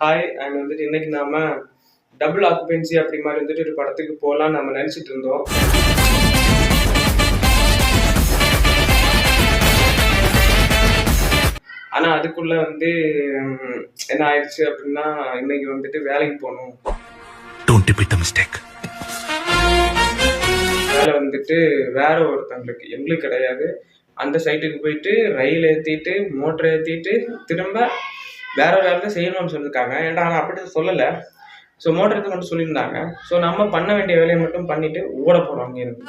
Hi and வந்துட்டு இன்னைக்கு நாம டபுள் ஆக்குபென்சி அப்படி மாதிரி வந்துட்டு ஒரு படத்துக்கு போகலாம் நம்ம நினச்சிட்டு இருந்தோம். ஆனால் அதுக்குள்ள வந்து என்ன ஆயிடுச்சு அப்படின்னா இன்னைக்கு வந்துட்டு வேலைக்கு போகணும். வேலை வந்துட்டு வேற ஒருத்தங்களுக்கு எங்களுக்கு கிடையாது. அந்த சைட்டுக்கு போயிட்டு ரயில் ஏற்றிட்டு மோட்டர் ஏற்றிட்டு திரும்ப வேற ஒரு வேலை செய்யணும்னு சொல்லியிருக்காங்க. ஏன்டா ஆனால் அப்படி சொல்லலை. ஸோ மோட்டருக்கு மட்டும் சொல்லியிருந்தாங்க. ஸோ நம்ம பண்ண வேண்டிய வேலையை மட்டும் பண்ணிட்டு ஓட போகிறோம். அங்கே இருந்து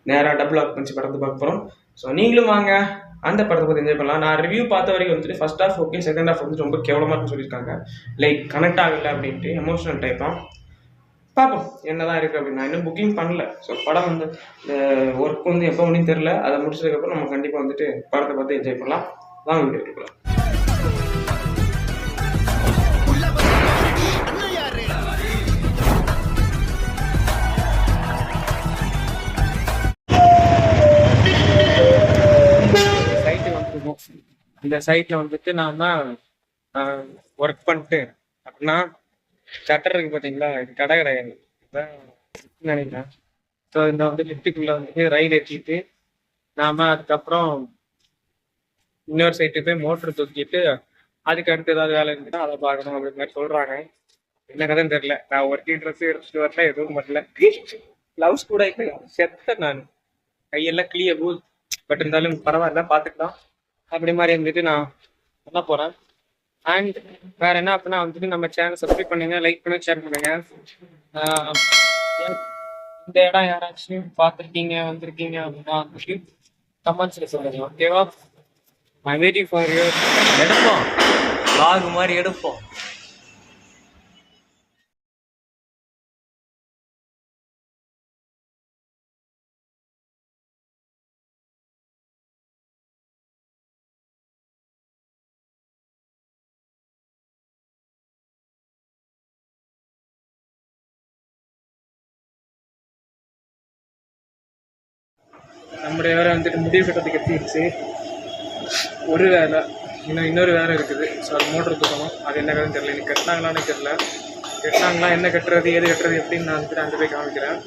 நேராக டபுள் ஆக்குபென்சி படத்தை பார்க்க போகிறோம். ஸோ நீங்களும் வாங்க அந்த படத்தை பற்றி என்ஜாய் பண்ணலாம். நான் ரிவ்யூ பார்த்த வரைக்கும் வந்துட்டு first half okay, second half வந்துட்டு ரொம்ப கேவலமாக இருக்குன்னு சொல்லியிருக்காங்க. லைக் கனெக்ட் ஆகலை அப்படின்ட்டு எமோஷனல் டைப்பாக. பார்ப்போம் என்னதான் இருக்குது அப்படின்னு. நான் இன்னும் புக்கிங் பண்ணல. ஸோ படம் வந்து ஒர்க் வந்து எப்போ முடியும் தெரில. அதை முடிச்சதுக்கப்புறம் நம்ம கண்டிப்பாக வந்துட்டு படத்தை பார்த்து என்ஜாய் பண்ணலாம். வாங்க வீடியோ எடுக்கலாம். இந்த சைட்ல வந்துட்டு நாம ஒர்க் பண்ணிட்டு அப்படின்னா சட்டர் இருக்கு பார்த்தீங்களா, இது கடை கிடையாது நினைக்கிறேன். ஸோ இந்த வந்து லிஃப்ட்டுக்குள்ள வந்துட்டு ரயில் ஏற்றிட்டு நாம அதுக்கப்புறம் இன்னொரு சைட்டு போய் மோட்டர் தூக்கிட்டு அதுக்கு அடுத்து ஏதாவது வேலை இருந்துச்சுன்னா அதை பார்க்கணும் அப்படிங்கிற மாதிரி சொல்றாங்க. என்ன கதைன்னு தெரியல. நான் ஒர்க்கிங் ட்ரெஸ் எடுத்துட்டு வரல, எதுவும் பண்ணல. ப்ளவுஸ் கூட இல்லை, செத்த நான் கையெல்லாம் கிளியர் பூல். பட் இருந்தாலும் பரவாயில்ல, பார்த்துக்கலாம். அப்படி மாதிரி இருந்துட்டு நான் பண்ண போகிறேன். அண்ட் வேற என்ன அப்படின்னா வந்துட்டு நம்ம சேனல் சப்ஸ்கிரைப் பண்ணுங்க, லைக் பண்ணுங்க, ஷேர் பண்ணுங்க. இந்த இடம் யாராச்சும் பார்த்துருக்கீங்க வந்திருக்கீங்க அப்படின்னா வந்துட்டு கமெண்ட்ஸில் சொல்லுங்க. ஓகேவா? ஐ வெயிட்டிங் ஃபார் யூ. எடுப்போம், லாக் மாதிரி எடுப்போம். நம்முடைய வேலை வந்துட்டு முடிவு கட்டத்துக்கு எத்திடுச்சு. ஒரு வேலை இன்னொரு வேலை இருக்குது. ஸோ அது மோட்டர் தூக்கணும். அது என்ன வேலைன்னு தெரியல. எனக்கு கட்டினாங்களான்னு தெரியல. கட்டினாங்களா, என்ன கட்டுறது, ஏது கட்டுறது எப்படின்னு நான் வந்துட்டு அங்கே போய் காமிக்கிறேன்.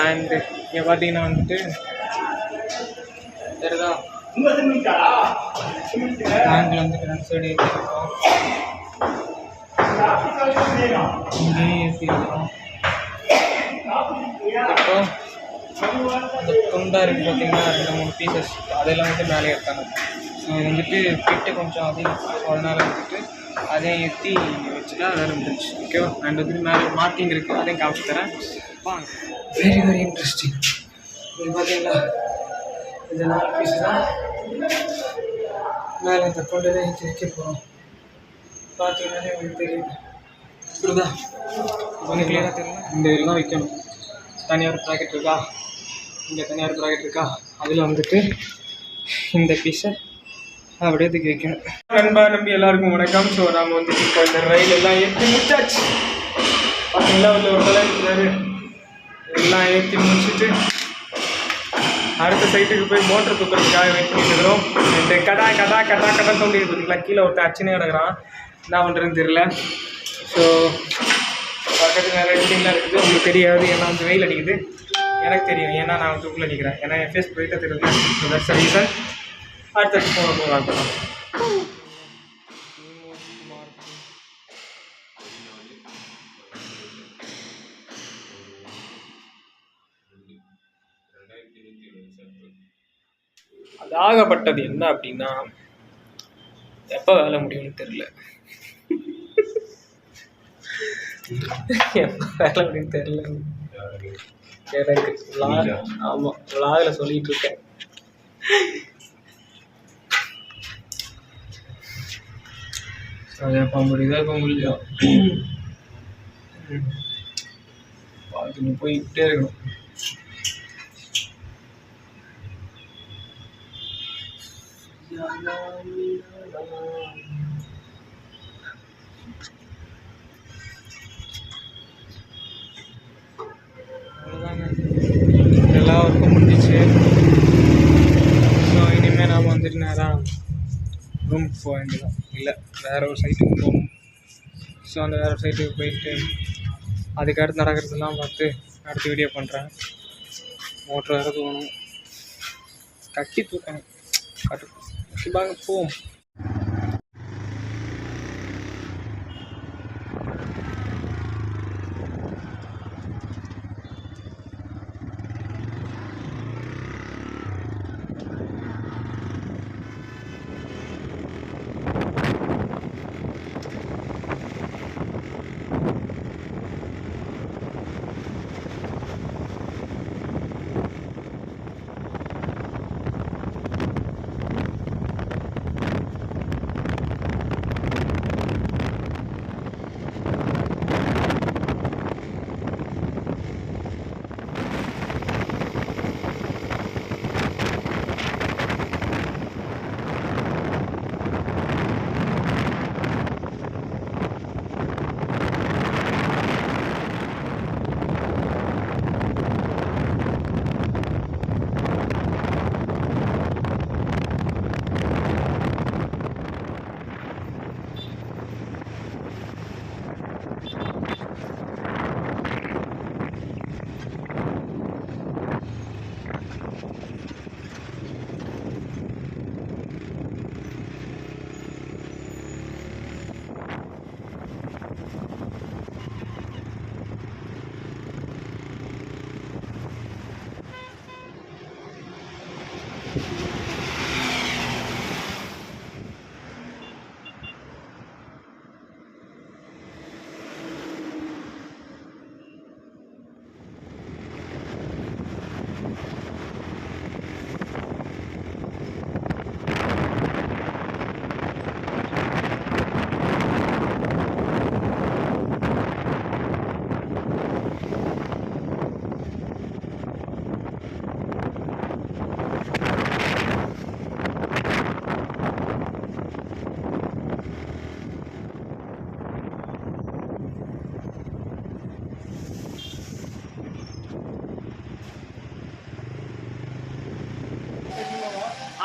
அண்ட் இங்கே பார்த்தீங்கன்னா வந்துட்டு தெரியுதா, ஆங்கிள் வந்துட்டு ரெண்டு சைடு ஏற்றிருக்கோம், இங்கேயும் ஏற்றிருக்கோம். இப்போ இந்த துண்டா இருக்கு பார்த்தீங்கன்னா, 2-3 பீசஸ் அதெல்லாம் வந்துட்டு மேலே ஏற்றாங்க. ஸோ இது வந்துட்டு பிட்டு கொஞ்சம் அதிகம். ஸோ அதனால் வந்துட்டு அதையும் ஏற்றி வச்சுட்டா வேலை முடிஞ்சிச்சு. ஓகேவா? அண்ட் வந்துட்டு மேலே மார்க்கிங் இருக்குது, அதையும் காமிச்சு தரேன். Very very interesting. இது பார்த்தீங்களா, இது 4 பீஸு தான் மேலே இந்த கொண்டு ஏற்றி வைக்க போகிறோம். பார்த்தீங்கன்னா உங்களுக்கு தெரியும். புரியுதா? கொஞ்சம் கிளியராக தெரியும். இந்த இதில் தான் வைக்கணும். தனியார் ப்ராக்கெட் இருக்கா, இங்கே தனியார் ப்ராக்கெட் இருக்கா, அதில் வந்துட்டு இந்த பீஸை அப்படியே தூக்கி வைக்கணும். நண்பா நம்பி எல்லாருக்கும் வணக்கம். ஸோ நாம் வந்துட்டு இப்போ இந்த ரயில் எல்லாம் ஏற்றி முடிச்சாச்சு. பார்த்தீங்களா, வந்து ஒரு தலை இருக்கிறாரு. எல்லாம் ஏற்றி முடிச்சுட்டு அடுத்த சைட்டுக்கு போய் மோட்டர் தூக்கிறதுக்காக வெயிட் பண்ணிட்டு இருக்கிறோம். இந்த கடா கடா கடா கடா சவுண்ட் பார்த்தீங்களா, கீழே ஒருத்தர் அச்சனே கிடக்குறான். என்ன பண்ணுறதுன்னு தெரியல. ஸோ பக்கத்தில் நிறைய பில்டிங்லாம் இருக்குது. உங்களுக்கு தெரியாது, ஏன்னா வந்து வெயில் அடிக்குது. எனக்கு தெரியும், ஏன்னா நான் வந்து உள்ளே நிற்கிறேன். ஏன்னா என் ஃபேஸ் போயிட்டு தெரியுது. So that's the reason. அடுத்த போக பார்க்கலாம். அதாகப்பட்டது என்ன அப்படின்னா, எப்போ வேலை முடியும்னு தெரியல. எப்போ வேலை முடியும்னு தெரியல எனக்கு. ஆமாம், விளாகில் சொல்லிட்டு இருக்கேன். அது எப்போ முடியுதோ எப்போ முடியும் பார்த்துன்னு போயிட்டே இருக்கணும். எல்லா ஒர்க்கும் முடிஞ்சிச்சு. ஸோ இனிமேல் நாம் வந்துட்டு நேரம் ரூமுக்கு போக வேண்டியதான். இல்லை, வேறு ஒரு சைட்டுக்கு போகணும். ஸோ அந்த வேறு சைட்டுக்கு போயிட்டு அதுக்கு அடுத்து நடக்கிறதுலாம் பார்த்து அடுத்த வீடியோ பண்ணுறேன். மோட்ரு வேறு தூக்கணும், கட்டி தூக்கணும், கட்டி பாங்க போவோம்.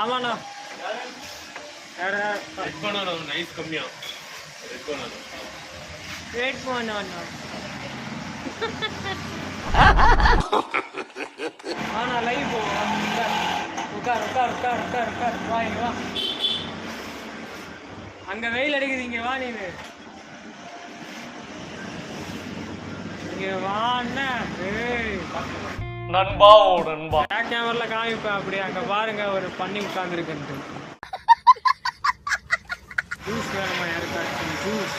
ஆமாண்ணா, நைஸ் கம்மியா வெயிட் பண்ண ஆனா லைவ் போவோம். உட்கார் உட்கார் உட்கார் உட்கார் உட்கார், வா இங்க வா. அங்க வெயில் அடிக்குது, இங்க வா. நீ இங்க வாண்ணா. நண்பா ஓ நண்பா, பேக் கேமரால காமிப்பேன் அப்படியே. அங்க பாருங்க ஒரு பண்ணி உட்காந்துருக்குன்ட்டு. ஜூஸ் வேணுமா யாருக்காச்சும்? ஜூஸ்,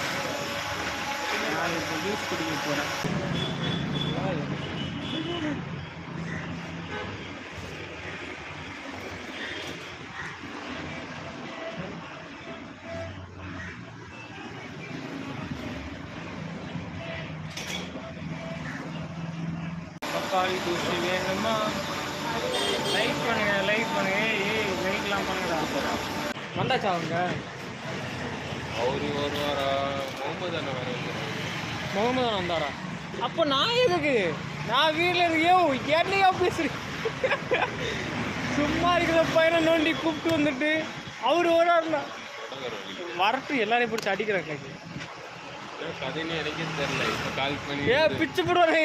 நான் இப்போ ஜூஸ் குடிக்க போகிறேன். தக்காளி ஜூஸ் வேணுமா? லைக் பண்ணுங்க, லைக் பண்ணுங்க. ஏய் லைக்லாம் பண்ணுங்கடா. வந்தாச்சா அவங்க? அவரு வருவாரா? முகமது அண்ணன் வேற முகமது அண்ணன் வந்தாரா? அப்போ நான் எதுக்கு? நான் வீட்டில் இருக்கையோ என்னையோ பேசுறேன். சும்மா இருக்கிற பையனை நோண்டி கூப்பிட்டு வந்துட்டு அவர் வராருண்ணா. வரட்டு எல்லாரையும் பிடிச்சி அடிக்கிறாங்க. கதைன்னு எனக்கே தெரியல. இப்போ கால் பண்ணி பிச்சு போடுவாங்க.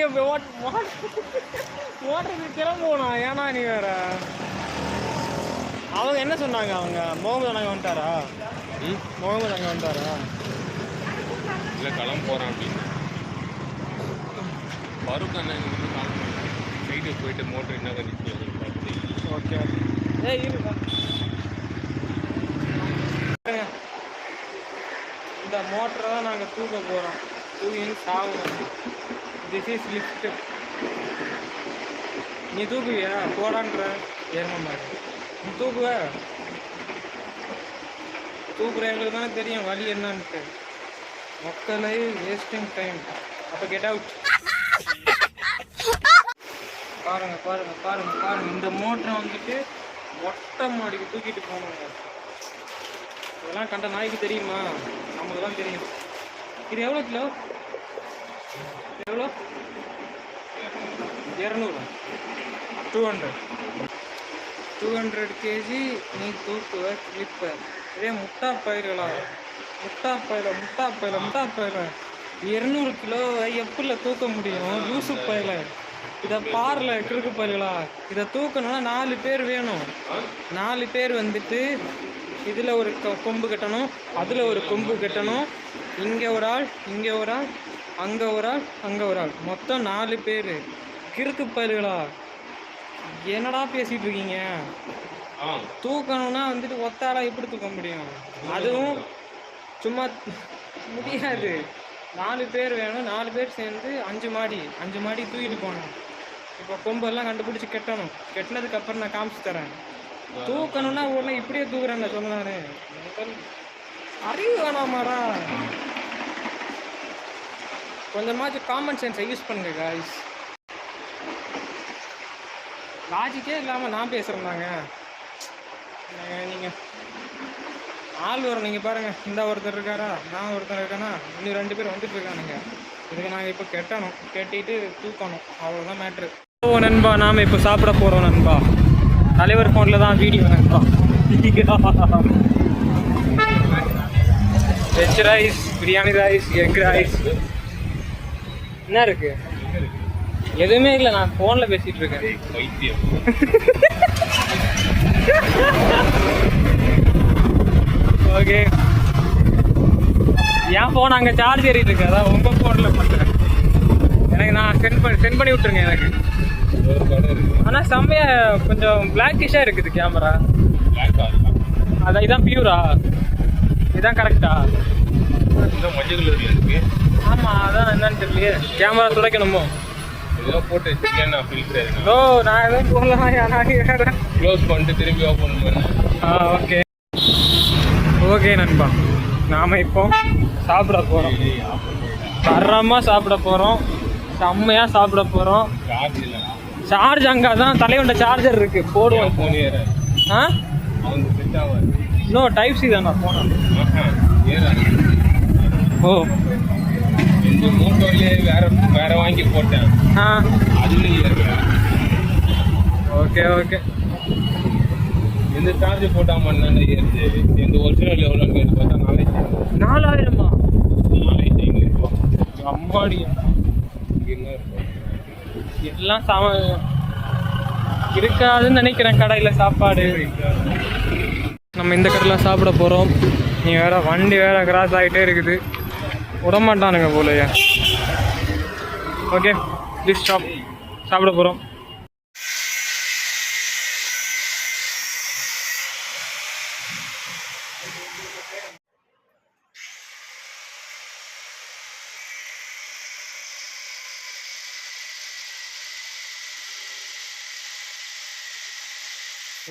ஓட்டுறது கிளம்புவோண்ணா. ஏன்னா நீ வேற. அவங்க என்ன சொன்னாங்க? அவங்க முகமது அண்ணன் வந்துட்டாரா? முகமது அங்கே வந்துட்டாரா? இல்லை கிளம்ப போகிறான் அப்படின்னு. ஃபருக் அண்ணன் கால் பண்ணி வீட்டுக்கு போயிட்டு மோட்டர் என்ன கண்டிச்சு பார்த்து. ஓகே. ஏய் இருக்கா, இந்த மோட்டரை தான் நாங்கள் தூக்க போகிறோம். தூக்கி சாகணும். This is lift. நீ தூக்குவியா? போடான்ற ஏர்ம மாதிரி நீ தூக்குவ. தூக்குற எங்களுக்கு தானே தெரியும் வழி என்னன்ட்டு. மக்களை வேஸ்டிங் டைம். அப்போ கெட் அவுட். பாருங்க பாருங்க பாருங்க பாருங்க. இந்த மோட்டரை வந்துட்டு மொட்டை மாடிக்கு தூக்கிட்டு போகணுங்க. இதெல்லாம் கண்ட நாய்க்கு தெரியுமா? நமக்கு தான் தெரியும். இது எவ்வளோ கிலோ? எவ்வளோ? 200. 200 kg நீ தூக்குவ கிளிப்ப. இதே முட்டா பயிர்களா? முட்டா பயில. 200 கிலோ எப்படில தூக்க முடியும்? லூசு பயில. இதை பாருல கிறுக்கு பயிலா. இதை தூக்கணும்னா 4 பேர் வேணும். 4 பேர் வந்துட்டு இதில் ஒரு கொம்பு கட்டணும், அதில் ஒரு கொம்பு கட்டணும், இங்கே ஒரு ஆள், இங்கே ஒரு ஆள், அங்கே ஒரு ஆள், அங்கே ஒரு ஆள், மொத்தம் 4 பேர். கிறுக்கு பயில்களா, என்னடா பேசிகிட்டு இருக்கீங்க? தூக்கணும்னா வந்துட்டு ஒத்தாளாக எப்படி தூக்க முடியும்? அதுவும் சும்மா முடியாது. 4 பேர் வேணும். 4 பேர் சேர்ந்து 5 மாடி தூக்கிட்டு போகணும். இப்போ கொம்பெல்லாம் கண்டுபிடிச்சி கட்டணும். கட்டினதுக்கப்புறம் நான் காமிச்சு தரேன். தூக்கணும்னா உடனே இப்படியே தூக்குறேன் நான் சொன்னாரு. அறிவு வேணாமாடா? கொஞ்சமாச்சும் காமன் சென்ஸை யூஸ் பண்ணுங்க காய்ஸ். லாஜிக்கே இல்லாமல் நான் பேசுகிறேன்னாங்க. நீங்கள் ஆள் வரும். நீங்கள் பாருங்கள், இந்த ஒருத்தர் இருக்காரா, நான் ஒருத்தர் இருக்கேன்னா, இன்னும் 2 பேர் வந்துட்டு இருக்கானுங்க. இதுக்கு நாங்கள் இப்போ கட்டணும், கட்டிட்டு தூக்கணும். அவ்வளோதான் மேட்ரு. ஓ நண்பா, நாம் இப்போ சாப்பிட போகிறோம் நண்பா. தலைவர் ஃபோனில் தான் வீடியோ நண்பா. Veg rice, biryani rice, egg rice. என்ன இருக்கு? எதுவுமே இல்லை, நான் ஃபோனில் பேசிகிட்டு இருக்கேன். ஓகே, என் ஃபோன் அங்கே சார்ஜ் ஏறிட்டு இருக்கு. அதான் உங்கள் ஃபோனில் பண்ணுறேன். எனக்கு நான் சென்ட் பண்ணி விட்டுருங்க எனக்கு. ஆனால் செம்மையாக கொஞ்சம் பிளாக்கிஷாக இருக்குது கேமரா. அதான் இதான் பியூரா? இதுதான் கரெக்டா? மஞ்சள் கலர்ல இருக்கு. ஆமாம், அதான் என்னன்னு தெரியலையே. கேமரா துடைக்கணுமோ? போட்டு ஓ, நான் எதுவும் போடலாம். க்ளோஸ் பண்ணிட்டு திரும்பி ஓப்பன் பண்ணேன். ஓகே ஓகே நண்பா, நாம் இப்போ சாப்பிட போகிறோம். தரமாக சாப்பிட போகிறோம், செம்மையாக சாப்பிட போகிறோம். சார்ஜ் அங்கே தான் தலைவண்ட சார்ஜர் இருக்குது, போடுவோம். ஆ இன்னும் டைப் சி தானா போனோம்? ஓ, இந்த மோட்டோர்லேயே வேற வாங்கி போட்டேன். அதுலேயும் ஓகே ஓகே. எந்த சார்ஜ் போட்டால் மண்ணாண்ட ஏறுது. எந்த ஒரிஜினல் எவ்வளோன்னு கேட்டு பார்த்தா 4000. 4500 அம்மாடி, என்ன இருக்கும் எல்லாம் இருக்காதுன்னு நினைக்கிறேன் கடையில் சாப்பாடு. நம்ம இந்த கடையில் சாப்பிட போகிறோம். நீ வேற வண்டி வேற கிராஸ் ஆகிட்டே இருக்குது, விடமாட்டானுங்க போலையா. Okay, please stop. சாப்பிட போகிறோம்.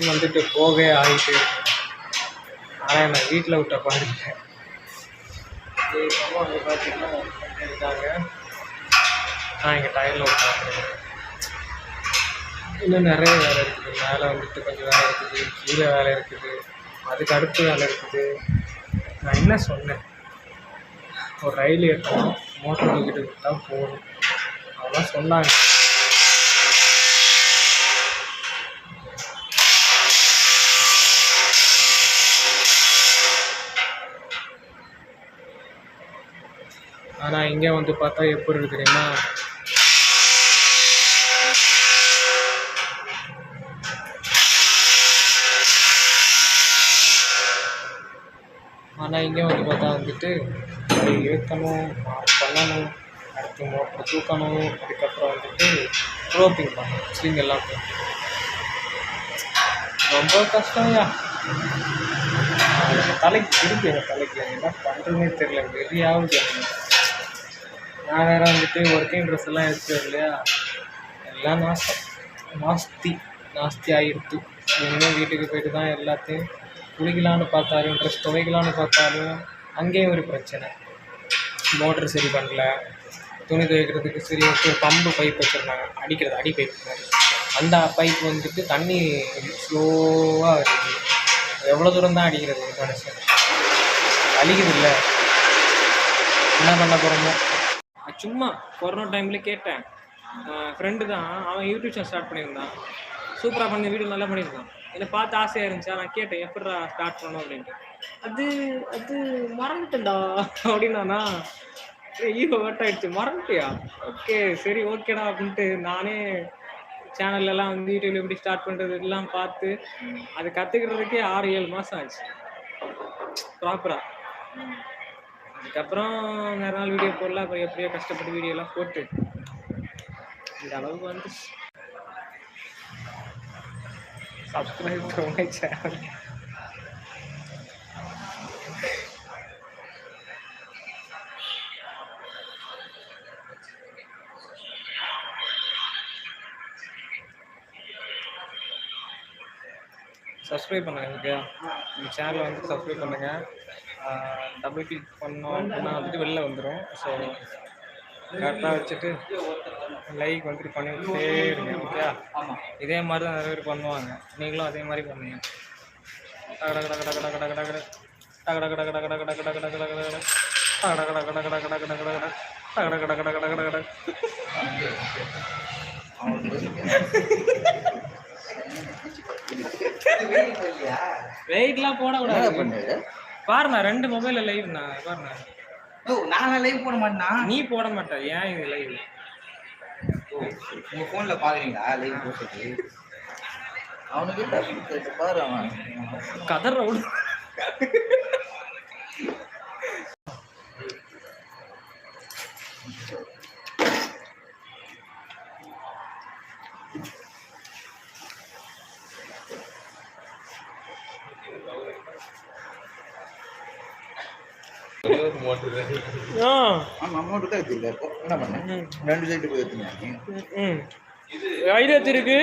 வந்துட்டு போகவே ஆகிட்டு இருக்கு. ஆனால் என்னை வீட்டில் விட்ட பாருங்க. அம்மா வந்து பார்த்தீங்கன்னா இருக்காங்க, நான் இங்கே டயரில் விட்டாங்க. இன்னும் நிறைய வேலை இருக்குது. மேலே வந்துட்டு கொஞ்சம் வேலை இருக்குது, கீழே வேலை இருக்குது, அதுக்கு அடுத்து வேலை இருக்குது. நான் என்ன சொன்னேன், ஒரு ரயில் ஏற்றணும், மோட்டர் தூக்கிட்டு விட்டால் போகணும், அதெல்லாம் சொன்னாங்க. ஆனால் இங்கே வந்து பார்த்தா எப்படி இருக்கு தெரியுமா? ஆனால் இங்கே வந்து பார்த்தா வந்துட்டு அதை இழுக்கணும், பண்ணணும், அடுத்து மோட்டர் தூக்கணும், அதுக்கப்புறம் வந்துட்டு ரோப்பிங் பண்ணணும், ஸ்விங் எல்லாம் ரொம்ப கஷ்டம்யா. தலைக்கு இருக்கு, எங்கள் தலைக்கு என்ன பண்ணுறதுனே தெரியல, வெறியாவது. நான் வேறு வந்துட்டு ஒர்க்கிங் ட்ரெஸ் எல்லாம் எடுத்துட்டு இல்லையா, எல்லாம் நாஸ்தி ஆகிடுத்து. இனிமேல் வீட்டுக்கு போய்ட்டு தான் எல்லாத்தையும் குளிக்கலான்னு பார்த்தாலும், ட்ரெஸ் துவைக்கலான்னு பார்த்தாலும் அங்கேயும் ஒரு பிரச்சனை. மோட்ரு சரி பண்ணல, துணி துவைக்கிறதுக்கு சரி ஒரு பம்பு பைப் வச்சுருந்தாங்க, அடிக்கிறது அடி பைப் மாதிரி. அந்த பைப் வந்துட்டு தண்ணி ஸ்லோவாக வருது. எவ்வளோ தூரம் தான் அடிக்கிறது மனுஷன், அழிக்குது இல்லை, என்ன பண்ண போகிறோமோ. சும்மா கொரோனா டைமில் கேட்டேன், ஃப்ரெண்டு தான், அவன் யூடியூப் சேனல் ஸ்டார்ட் பண்ணியிருந்தான், சூப்பராக பண்ணி வீடியோ நல்லா பண்ணியிருந்தான். என்னை பார்த்து ஆசையாக இருந்துச்சா, நான் கேட்டேன் எப்படா ஸ்டார்ட் பண்ணோம் அப்படின்ட்டு. அது மறந்துட்டேன்டா அப்படின்னானா. ஈகோ ஹர்ட் ஆயிடுச்சு. மறந்துட்டியா? ஓகே சரி ஓகேடா அப்படின்ட்டு நானே சேனல்லாம் வந்து யூடியூப்ல எப்படி ஸ்டார்ட் பண்ணுறது எல்லாம் பார்த்து அது கற்றுக்கிறதுக்கே 6-7 மாதம் ஆச்சு ப்ராப்பராக. அதுக்கப்புறம் வேற நாள் வீடியோ போடல. அப்புறம் எப்படியோ கஷ்டப்பட்டு வீடியோலாம் போட்டு இந்த அளவுக்கு வந்து subscribe to my channel. Subscribe பண்ணுங்கள். ஓகே, இந்த சேனலை வந்து சப்ஸ்கிரைப் பண்ணுங்கள். டபுள் கிளிக் பண்ணோம் அப்படின்னா வந்துட்டு வெளில வந்துடும். ஸோ கரெக்டாக வச்சுட்டு லைக் வந்துட்டு பண்ணிக்கிட்டே இருங்க. ஓகே, இதே மாதிரி தான் நிறைய பேர் பண்ணுவாங்க. நீங்களும் அதே மாதிரி பண்ணுங்க. வெயிட்லாம் போடக்கூடாது. பாருண்ணா 2 மொபைல்ல லைவ்ண்ணா. பாருண்ணா நான் லைவ் போட மாட்டேனா? நீ போட மாட்ட. ஏன் இது லைவ்? உங்க போன்ல பாக்குறீங்களா லைவ் போட்டுட்டு? அவனுக்கு பாரு அவன் கதற விடு. அமௌண்ட் தான் எடுத்துருக்க. என்ன பண்ண 2 சைடு போய் எடுத்துங்க. ஐடி ஏற்றிருக்கு,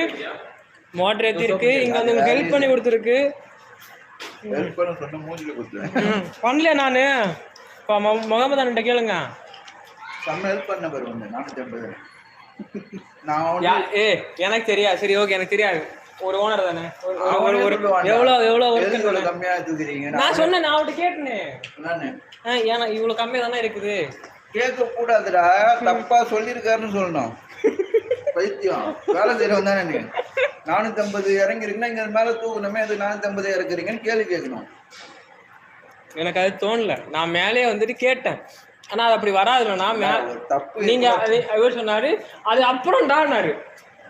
மோட்டர் ஏற்றிருக்கு, இங்கே வந்து உங்களுக்கு ஹெல்ப் பண்ணி கொடுத்துருக்கு. ஹெல்ப் பண்ண சொன்ன மூஞ்சில கொடுத்துருவேன். பண்ணலையா நான்? இப்போ முகமது அண்ணன் கேளுங்க. செம்ம ஹெல்ப் பண்ண பாரு ஒன்று 450. நான் எனக்கு தெரியாது. சரி ஓகே, எனக்கு தெரியாது. ஒரு ஓனர் தானே. எவ்வளோ கம்மியா எடுத்துக்கிறீங்க? நான் சொன்னேன், நான் அவர்கிட்ட கேட்டேன். ஏன்னா இவ்வளோ கம்மியாக தானே இருக்குது. கேட்க கூடாதுடா, தப்பா சொல்லியிருக்காருன்னு சொல்லணும். பைத்தியம் வேலை செய்யறவன் தானே நீ. 450 இறங்கிறீங்கன்னா இங்க மேல தூக்கணுமே, அது 450 இறக்குறீங்கன்னு கேள்வி கேட்கணும். எனக்கு அது தோணல. நான் மேலே வந்துட்டு கேட்டேன், ஆனா அது அப்படி வராதுண்ணா. தப்பு நீங்க அவர் சொன்னாரு அது அப்புறம் டான்னாரு,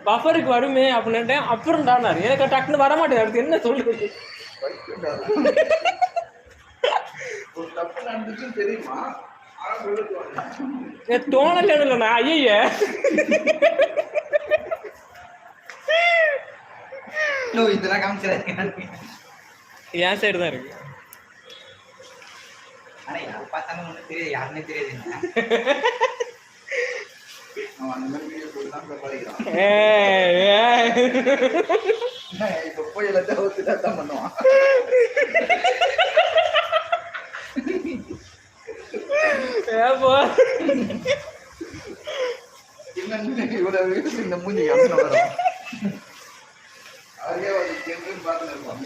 பஃபருக்கு வருமே அப்படின்ட்டு அப்புறம் டான்னாரு. எனக்கு டக்குன்னு வரமாட்டேன். அடுத்து என்ன சொல்றது? ஒரு தப்பு நடந்துச்சுன்னு தெரியுமா? தோணல இல்லைண்ணா. ஐய இதெல்லாம் காமிக்கிறாங்க. என் சைடு தான் இருக்கு. ஆனா யார் பார்த்தாலும் ஒன்றும் தெரியாது, யாருன்னே தெரியாது. அவன் அந்த மாதிரி வீடியோ போட்டு தான் சம்பாதிக்கிறான். இப்போ போய் எல்லாத்தையும் ஒத்துட்டா தான் பண்ணுவான். இவ்வளவு இந்த மூஞ்சி வரும். அதே பார்த்து இருப்பாங்க.